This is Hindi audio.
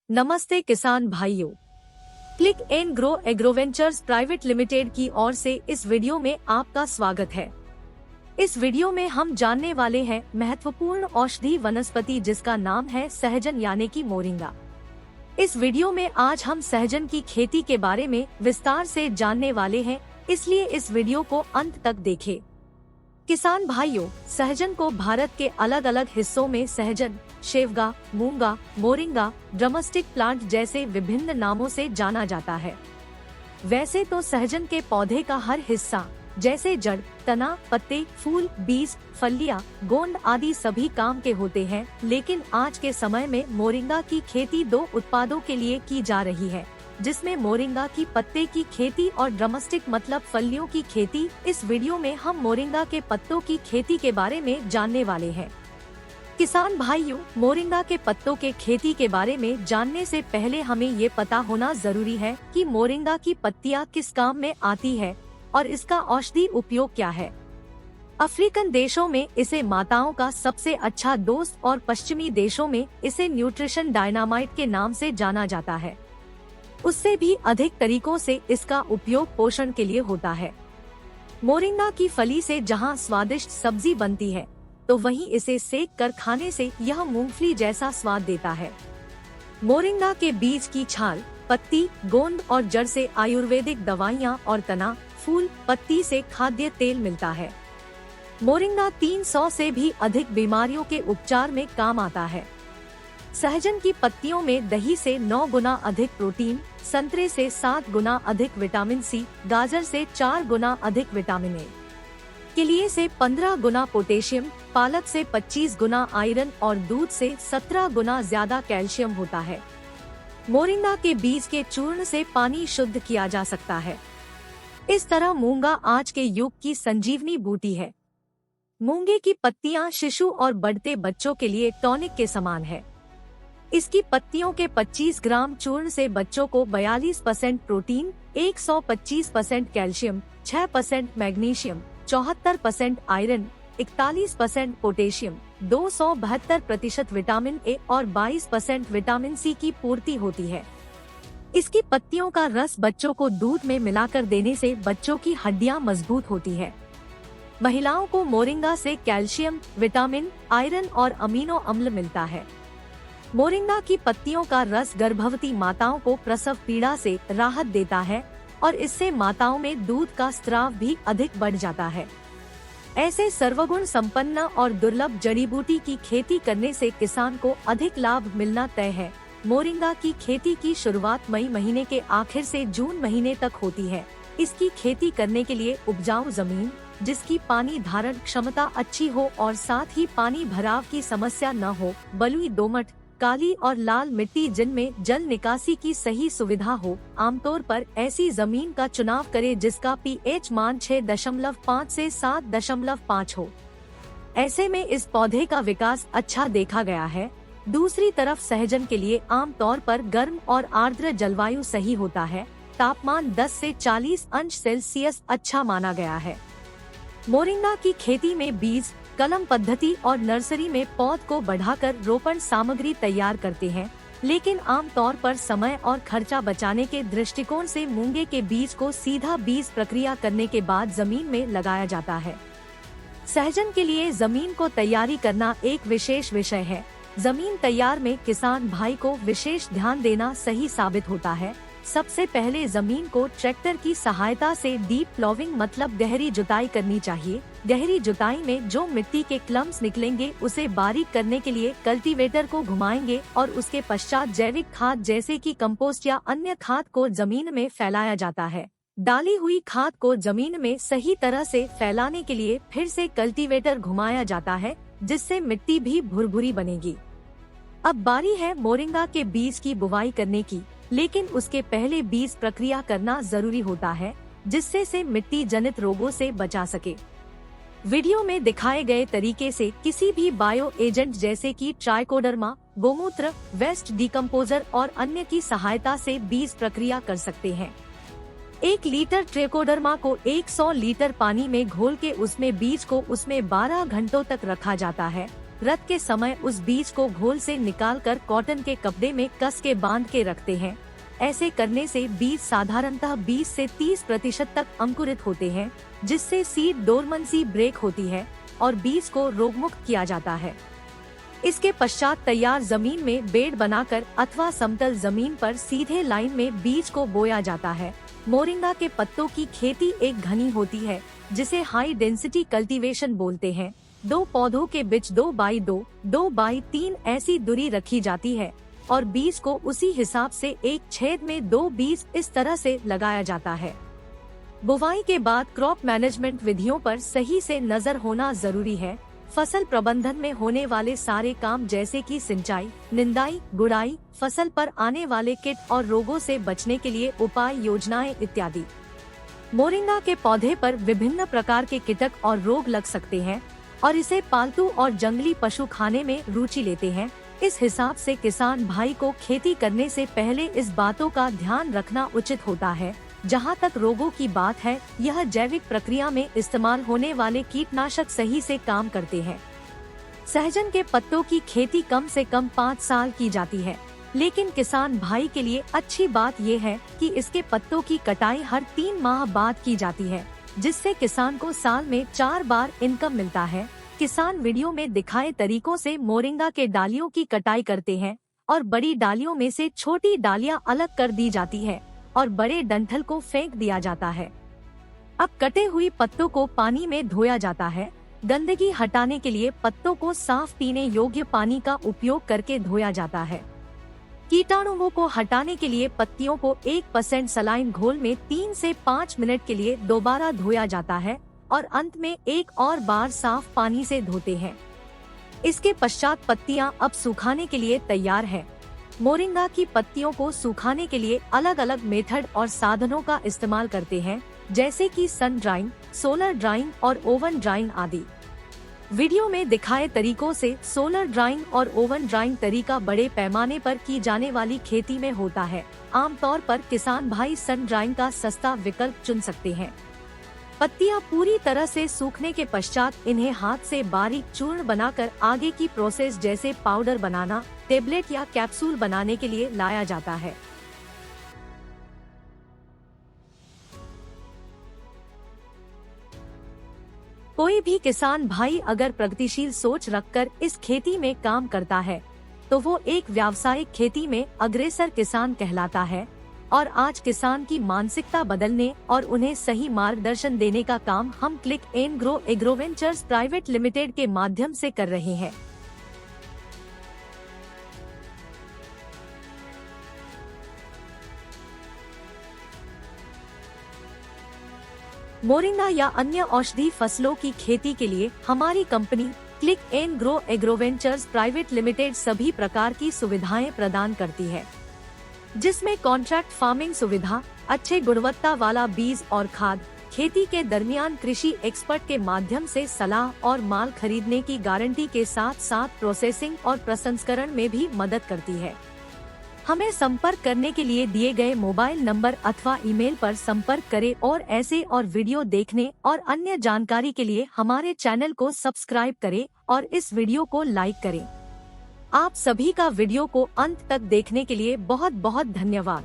नमस्ते किसान भाइयों। Click and grow agroventures private limited की ओर से इस वीडियो में आपका स्वागत है। इस वीडियो में हम जानने वाले हैं महत्वपूर्ण औषधि वनस्पति जिसका नाम है सहजन यानी कि मोरिंगा। इस वीडियो में आज हम सहजन की खेती के बारे में विस्तार से जानने वाले हैं, इसलिए इस वीडियो को अंत तक देखें। किसान भाइयों, सहजन को भारत के अलग अलग हिस्सों में सहजन, शेवगा, मूंगा, मोरिंगा, ड्रमस्टिक प्लांट जैसे विभिन्न नामों से जाना जाता है। वैसे तो सहजन के पौधे का हर हिस्सा जैसे जड़, तना, पत्ते, फूल, बीज, फलियां, गोंद आदि सभी काम के होते हैं, लेकिन आज के समय में मोरिंगा की खेती दो उत्पादों के लिए की जा रही है, जिसमें मोरिंगा की पत्ते की खेती और ड्रमस्टिक मतलब फलियों की खेती। इस वीडियो में हम मोरिंगा के पत्तों की खेती के बारे में जानने वाले हैं। किसान भाइयों, मोरिंगा के पत्तों के खेती के बारे में जानने से पहले हमें ये पता होना जरूरी है कि मोरिंगा की पत्तियां किस काम में आती है और इसका औषधि उपयोग क्या है। अफ्रीकन देशों में इसे माताओं का सबसे अच्छा दोस्त और पश्चिमी देशों में इसे न्यूट्रिशन डायनामाइट के नाम से जाना जाता है। उससे भी अधिक तरीकों से इसका उपयोग पोषण के लिए होता है। मोरिंगा की फली से जहां स्वादिष्ट सब्जी बनती है, तो वहीं इसे सेक कर खाने से यह मूंगफली जैसा स्वाद देता है। मोरिंगा के बीज की छाल, पत्ती, गोंद और जड़ से आयुर्वेदिक दवाइयां और तना, फूल, पत्ती से खाद्य तेल मिलता है। मोरिंगा 300 से भी अधिक बीमारियों के उपचार में काम आता है। सहजन की पत्तियों में दही से 9 गुना अधिक प्रोटीन, संतरे से 7 गुना अधिक विटामिन सी, गाजर से 4 गुना अधिक विटामिन ए, केले से 15 गुना पोटेशियम, पालक से 25 गुना आयरन और दूध से 17 गुना ज्यादा कैल्शियम होता है। मोरिंगा के बीज के चूर्ण से पानी शुद्ध किया जा सकता है। इस तरह मूंगा आज के युग की संजीवनी बूटी है। मूंगे की पत्तियां शिशु और बढ़ते बच्चों के लिए टॉनिक के समान है। इसकी पत्तियों के 25 ग्राम चूर्ण से बच्चों को 42% protein, 125% calcium, 6% magnesium, 74% iron, 41% potassium, 272% vitamin A और 22% विटामिन सी की पूर्ति होती है। इसकी पत्तियों का रस बच्चों को दूध में मिलाकर देने से बच्चों की हड्डियां मजबूत होती है। महिलाओं को मोरिंगा से कैल्शियम, विटामिन, आयरन और अमीनो अम्ल मिलता है। मोरिंगा की पत्तियों का रस गर्भवती माताओं को प्रसव पीड़ा से राहत देता है और इससे माताओं में दूध का स्राव भी अधिक बढ़ जाता है। ऐसे सर्वगुण संपन्न और दुर्लभ जड़ी बूटी की खेती करने से किसान को अधिक लाभ मिलना तय है। मोरिंगा की खेती की शुरुआत मई महीने के आखिर से जून महीने तक होती है। इसकी खेती करने के लिए उपजाऊ जमीन, जिसकी पानी धारण क्षमता अच्छी हो और साथ ही पानी भराव की समस्या न हो, बलुई, दोमट, काली और लाल मिट्टी जिनमें जल निकासी की सही सुविधा हो। आमतौर पर ऐसी जमीन का चुनाव करें जिसका पीएच मान 6.5 से 7.5 हो। ऐसे में इस पौधे का विकास अच्छा देखा गया है। दूसरी तरफ सहजन के लिए आमतौर पर गर्म और आर्द्र जलवायु सही होता है। तापमान 10 से 40 अंश सेल्सियस अच्छा माना गया है। मोरिंगा की खेती में बीज, कलम पद्धति और नर्सरी में पौध को बढ़ाकर रोपण सामग्री तैयार करते हैं, लेकिन आमतौर पर समय और खर्चा बचाने के दृष्टिकोण से मूंगे के बीज को सीधा बीज प्रक्रिया करने के बाद जमीन में लगाया जाता है। सहजन के लिए जमीन को तैयारी करना एक विशेष विषय है। जमीन तैयार में किसान भाई को विशेष ध्यान देना सही साबित होता है। सबसे पहले जमीन को ट्रैक्टर की सहायता से डीप प्लॉविंग मतलब गहरी जुताई करनी चाहिए। गहरी जुताई में जो मिट्टी के क्लम्स निकलेंगे उसे बारीक करने के लिए कल्टीवेटर को घुमाएंगे और उसके पश्चात जैविक खाद जैसे कि कंपोस्ट या अन्य खाद को जमीन में फैलाया जाता है। डाली हुई खाद को जमीन में सही तरह से फैलाने के लिए फिर से कल्टीवेटर घुमाया जाता है, जिससे मिट्टी भी भुरभुरी बनेगी। अब बारी है मोरिंगा के बीज की बुवाई करने की, लेकिन उसके पहले बीज प्रक्रिया करना जरूरी होता है, जिससे से मिट्टी जनित रोगों से बचा सके। वीडियो में दिखाए गए तरीके से किसी भी बायो एजेंट जैसे कि ट्राइकोडर्मा, गोमूत्र, वेस्ट डिकम्पोजर और अन्य की सहायता से बीज प्रक्रिया कर सकते हैं। 1 लीटर ट्राइकोडर्मा को 100 लीटर पानी में घोल के उसमें बीज को उसमें 12 घंटों तक रखा जाता है। रत के समय उस बीज को घोल से निकालकर कॉटन के कपड़े में कस के बांध के रखते हैं। ऐसे करने से बीज साधारणतः 20 से 30% तक अंकुरित होते हैं, जिससे सीड डोरमेंसी ब्रेक होती है और बीज को रोगमुक्त किया जाता है। इसके पश्चात तैयार जमीन में बेड बनाकर अथवा समतल जमीन पर सीधे लाइन में बीज को बोया जाता है। मोरिंगा के पत्तों की खेती एक घनी होती है, जिसे हाई डेंसिटी कल्टीवेशन बोलते हैं। 2 पौधों के बीच 2x2, 2x3 ऐसी दूरी रखी जाती है और बीज को उसी हिसाब से एक छेद में 2 बीज इस तरह से लगाया जाता है। बुवाई के बाद क्रॉप मैनेजमेंट विधियों पर सही से नजर होना जरूरी है। फसल प्रबंधन में होने वाले सारे काम जैसे कि सिंचाई, निंदाई, गुड़ाई, फसल पर आने वाले कीट और रोगों से बचने के लिए उपाय योजनाएं इत्यादि। मोरिंगा के पौधे पर विभिन्न प्रकार के कीटक और रोग लग सकते हैं और इसे पालतू और जंगली पशु खाने में रुचि लेते हैं। इस हिसाब से किसान भाई को खेती करने से पहले इस बातों का ध्यान रखना उचित होता है। जहां तक रोगों की बात है, यह जैविक प्रक्रिया में इस्तेमाल होने वाले कीटनाशक सही से काम करते हैं। सहजन के पत्तों की खेती कम से कम 5 साल की जाती है, लेकिन किसान भाई के लिए अच्छी बात ये है कि इसके पत्तों की कटाई हर 3 माह बाद की जाती है, जिससे किसान को साल में 4 बार इनकम मिलता है। किसान वीडियो में दिखाए तरीकों से मोरिंगा के डालियों की कटाई करते हैं और बड़ी डालियों में से छोटी डालियां अलग कर दी जाती है और बड़े डंठल को फेंक दिया जाता है। अब कटे हुई पत्तों को पानी में धोया जाता है। गंदगी हटाने के लिए पत्तों को साफ पीने योग्य पानी का उपयोग करके धोया जाता है। कीटाणुओं को हटाने के लिए पत्तियों को 1% सलाइन घोल में 3 से 5 मिनट के लिए दोबारा धोया जाता है और अंत में एक और बार साफ पानी से धोते हैं। इसके पश्चात पत्तियां अब सुखाने के लिए तैयार है। मोरिंगा की पत्तियों को सुखाने के लिए अलग अलग मेथड और साधनों का इस्तेमाल करते हैं, जैसे कि सन ड्राइंग, सोलर ड्राइंग और ओवन ड्राइंग आदि। वीडियो में दिखाए तरीकों से सोलर ड्राइंग और ओवन ड्राइंग तरीका बड़े पैमाने पर की जाने वाली खेती में होता है। आमतौर पर किसान भाई सन ड्राइंग का सस्ता विकल्प चुन सकते हैं। पत्तियां पूरी तरह से सूखने के पश्चात इन्हें हाथ से बारीक चूर्ण बनाकर आगे की प्रोसेस जैसे पाउडर बनाना, टेबलेट या कैप्सूल बनाने के लिए लाया जाता है। कोई भी किसान भाई अगर प्रगतिशील सोच रखकर इस खेती में काम करता है, तो वो एक व्यावसायिक खेती में अग्रसर किसान कहलाता है। और आज किसान की मानसिकता बदलने और उन्हें सही मार्गदर्शन देने का काम हम click and grow agroventures private limited के माध्यम से कर रहे हैं। मोरिंगा या अन्य औषधि फसलों की खेती के लिए हमारी company click and grow agroventures private limited सभी प्रकार की सुविधाएं प्रदान करती है, जिसमें कॉन्ट्रैक्ट फार्मिंग सुविधा, अच्छे गुणवत्ता वाला बीज और खाद, खेती के दरमियान कृषि एक्सपर्ट के माध्यम से सलाह और माल खरीदने की गारंटी के साथ साथ प्रोसेसिंग और प्रसंस्करण में भी मदद करती है। हमें संपर्क करने के लिए दिए गए मोबाइल नंबर अथवा ईमेल पर संपर्क करें और ऐसे और वीडियो देखने और अन्य जानकारी के लिए हमारे चैनल को सब्सक्राइब करें और इस वीडियो को लाइक करें। आप सभी का वीडियो को अंत तक देखने के लिए बहुत बहुत धन्यवाद।